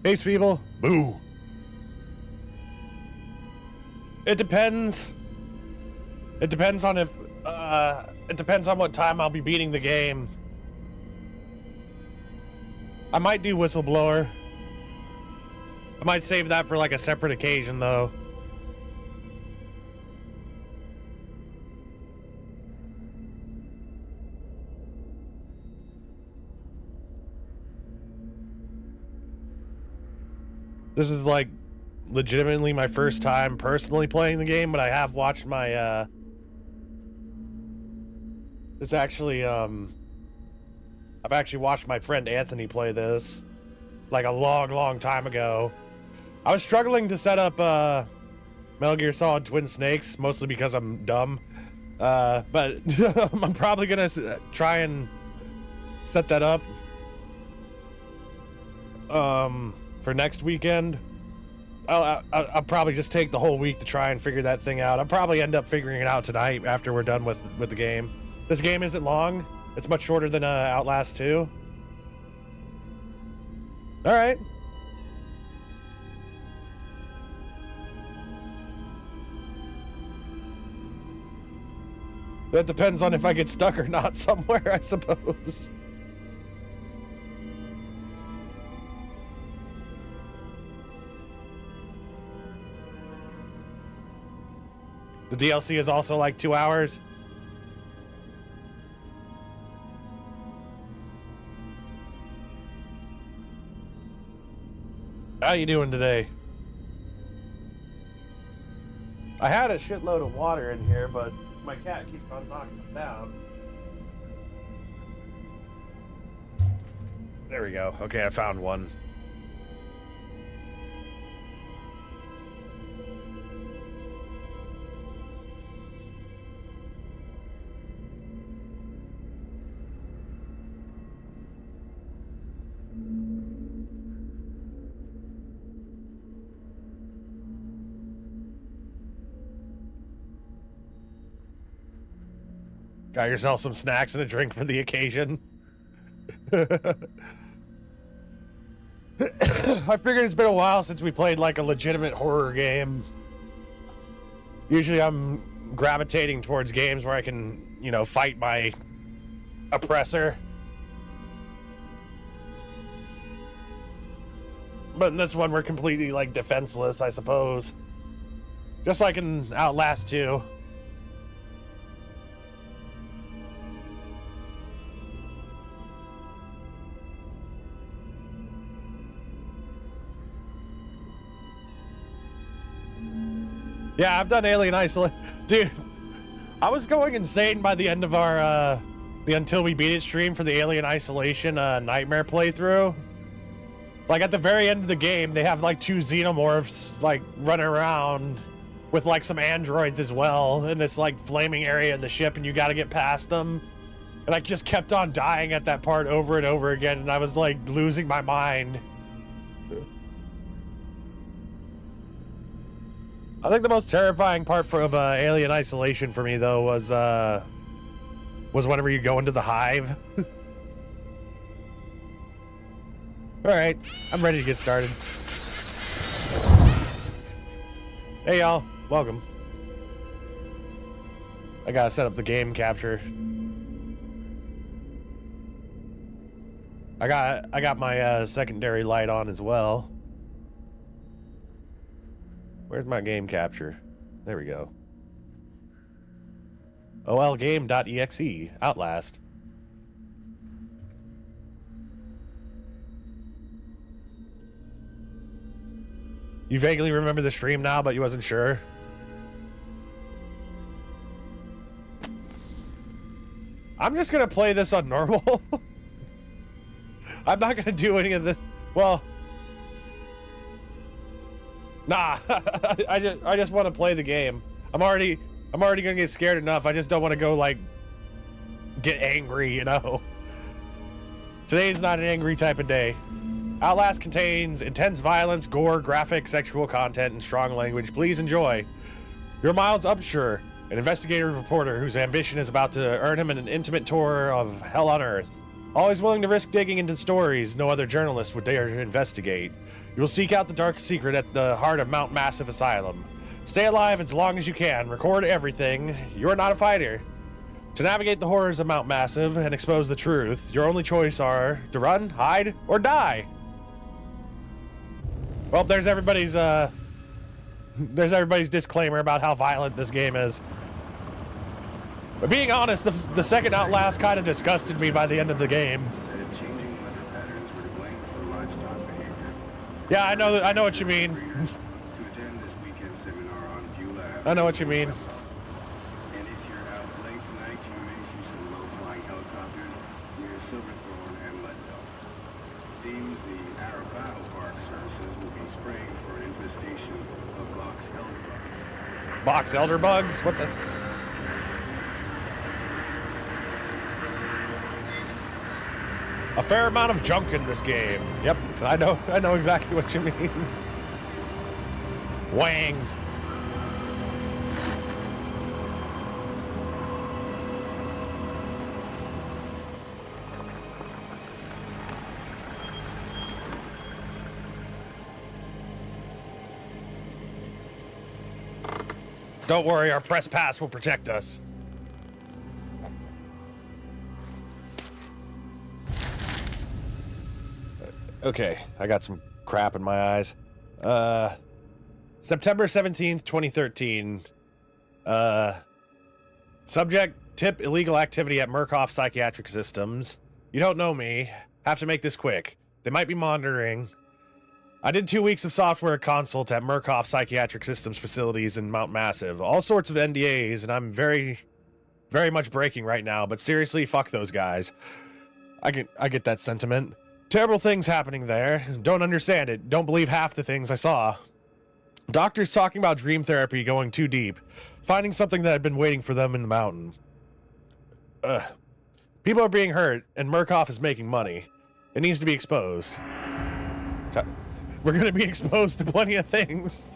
Peace, people. Boo. It depends. It depends on if, it depends on what time I'll be beating the game. I might do Whistleblower. I might save that for like a separate occasion, though. This is like legitimately my first time personally playing the game, but I have watched my it's actually I've actually watched my friend Anthony play this like a long time ago. I was struggling to set up Metal Gear Solid Twin Snakes, mostly because I'm dumb, but I'm probably gonna try and set that up for next weekend. I'll probably just take the whole week to try and figure that thing out. I'll probably end up figuring it out tonight after we're done with the game. This game isn't long. It's much shorter than Outlast 2. All right. That depends on if I get stuck or not somewhere, I suppose. The DLC is also like 2 hours. How you doing today? I had a shitload of water in here, but my cat keeps on knocking it down. There we go. Okay, I found one. Got yourself some snacks and a drink for the occasion. I figured it's been a while since we played like a legitimate horror game. Usually I'm gravitating towards games where I can, you know, fight my oppressor. But in this one we're completely like defenseless, I suppose. Just like in Outlast 2. Yeah, I've done Alien Isolation. Dude, I was going insane by the end of our, the Until We Beat It stream for the Alien Isolation Nightmare playthrough. Like, at the very end of the game, they have, like, 2 xenomorphs, like, running around with, like, some androids as well in this, like, flaming area of the ship, and you gotta get past them. And I just kept on dying at that part over and over again, and I was, like, losing my mind. I think the most terrifying part of Alien Isolation for me, though, was whenever you go into the hive. Alright, I'm ready to get started. Hey, y'all. Welcome. I gotta set up the game capture. I got my secondary light on as well. Where's my game capture? There we go. olgame.exe. Outlast. You vaguely remember the stream now, but you wasn't sure? I'm just gonna play this on normal. I'm not gonna do any of this. Well... Nah, I just want to play the game. I'm already gonna get scared enough. I just don't want to go like get angry, you know. Today's not an angry type of day. Outlast contains intense violence, gore, graphic, sexual content, and strong language. Please enjoy. You're Miles Upshur, an investigative reporter whose ambition is about to earn him an intimate tour of hell on Earth. Always willing to risk digging into stories no other journalist would dare to investigate. You will seek out the dark secret at the heart of Mount Massive Asylum. Stay alive as long as you can. Record everything. You are not a fighter. To navigate the horrors of Mount Massive and expose the truth, your only choice are to run, hide, or die. Well, there's everybody's disclaimer about how violent this game is. But being honest, the second Outlast kind of disgusted me by the end of the game. Yeah, I know what you mean. I know what you mean. And if you're out late tonight, you may see some low-flying helicopters near Silverthorne and Leadville. Seems the Arapaho Park Services will be spraying for an infestation of box elder bugs. Box elder bugs? What the? A fair amount of junk in this game. Yep, I know exactly what you mean. Wang. Don't worry, our press pass will protect us. Okay, I got some crap in my eyes. September 17th, 2013. Subject, tip illegal activity at Murkoff Psychiatric Systems. You don't know me. Have to make this quick. They might be monitoring. I did 2 weeks of software consult at Murkoff Psychiatric Systems facilities in Mount Massive. All sorts of NDAs, and I'm very, very much breaking right now, but seriously, fuck those guys. I get that sentiment. Terrible things happening there. Don't understand it. Don't believe half the things I saw. Doctors talking about dream therapy going too deep. Finding something that had been waiting for them in the mountain. People are being hurt, and Murkoff is making money. It needs to be exposed. We're gonna be exposed to plenty of things.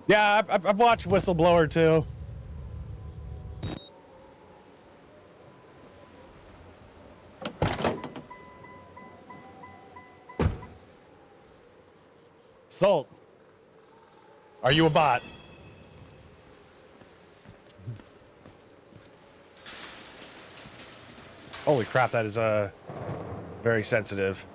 Yeah, I've watched Whistleblower too. Salt. Are you a bot? Holy crap, that is very sensitive.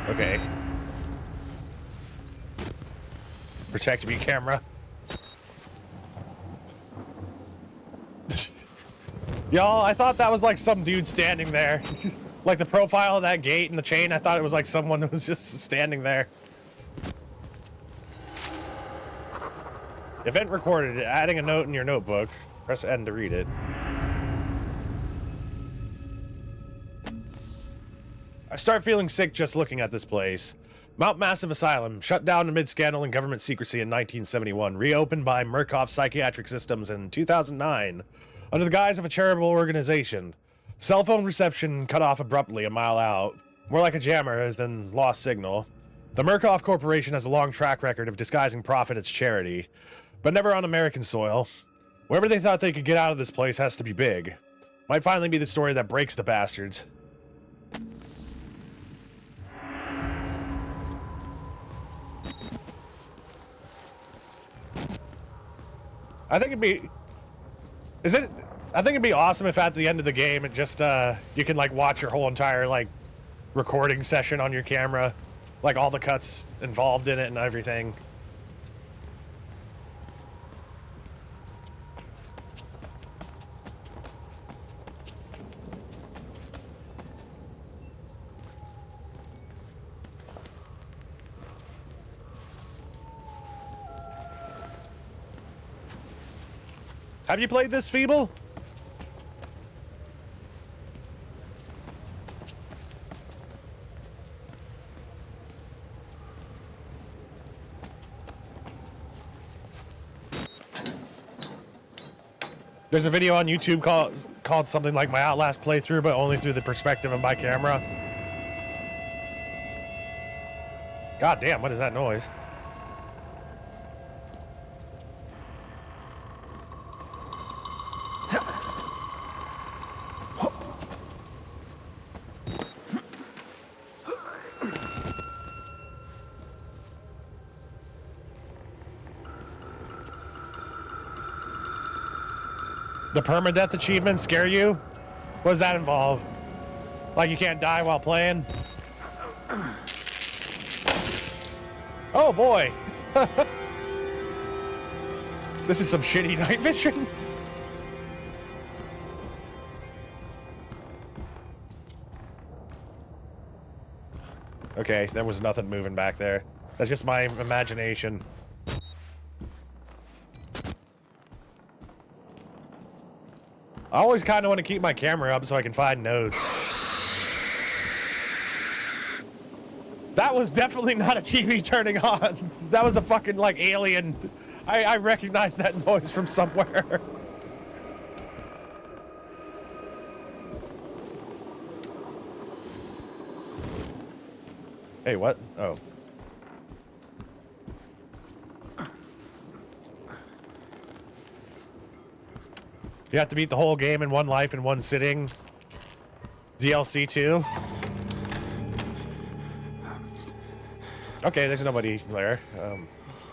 Okay. Protect me, camera. Y'all, I thought that was like some dude standing there. Like the profile of that gate and the chain, I thought it was like someone that was just standing there. Event recorded. Adding a note in your notebook. Press N to read it. I start feeling sick just looking at this place. Mount Massive Asylum, shut down amid scandal and government secrecy in 1971, reopened by Murkoff Psychiatric Systems in 2009, under the guise of a charitable organization. Cell phone reception cut off abruptly a mile out, more like a jammer than lost signal. The Murkoff Corporation has a long track record of disguising profit as charity, but never on American soil. Wherever they thought they could get out of this place has to be big. Might finally be the story that breaks the bastards. I think it'd be awesome if at the end of the game it just you can like watch your whole entire like recording session on your camera, like all the cuts involved in it and everything. Have you played this, Feeble? There's a video on YouTube called something like my Outlast playthrough, but only through the perspective of my camera. God damn, what is that noise? The permadeath achievements scare you? What does that involve? Like you can't die while playing? Oh boy! This is some shitty night vision. Okay, there was nothing moving back there. That's just my imagination. I always kind of want to keep my camera up so I can find notes. That was definitely not a TV turning on. That was a fucking, like, alien. I recognize that noise from somewhere. Hey, what? Oh. You have to beat the whole game in one life in one sitting. DLC 2. Okay, there's nobody there.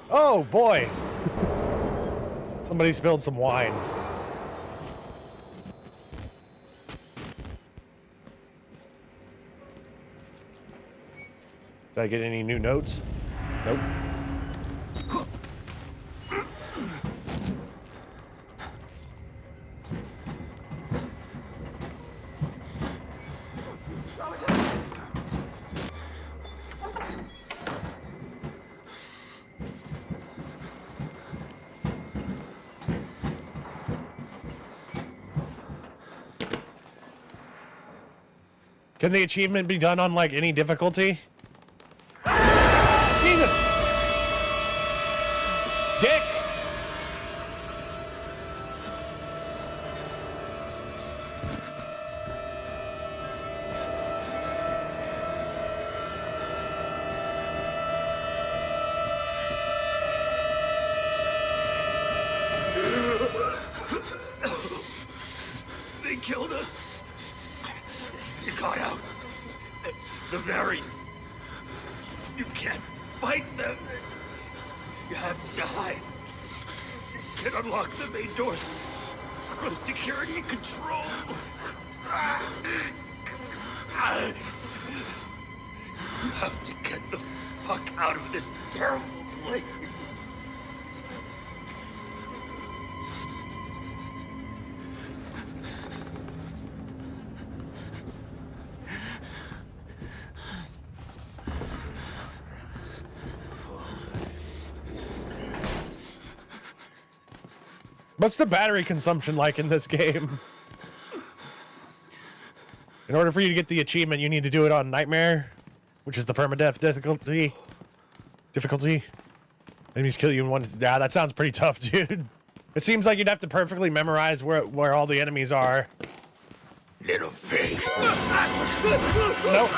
Oh boy! Somebody spilled some wine. Did I get any new notes? Nope. Can the achievement be done on, like, any difficulty? Jesus! Dick! They killed us. You got out. The variants. You can't fight them. You have to hide. You can unlock the main doors from security and control. You have to get the fuck out of this terrible place. What's the battery consumption like in this game? In order for you to get the achievement, you need to do it on Nightmare, which is the permadeath difficulty. Enemies kill you in one. Yeah, that sounds pretty tough, dude. It seems like you'd have to perfectly memorize where all the enemies are. Little pig. Nope.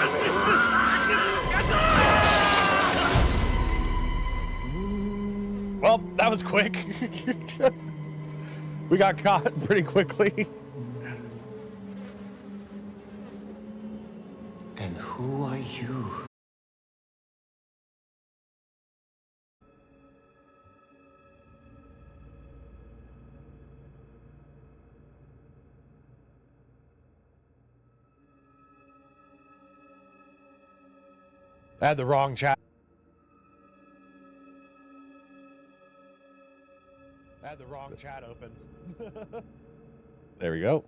Well, that was quick. We got caught pretty quickly. And who are you? I had the wrong chat. I had the wrong chat open. There we go.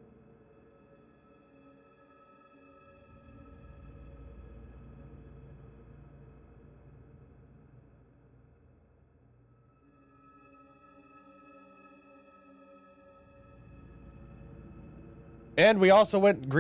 And we also went green.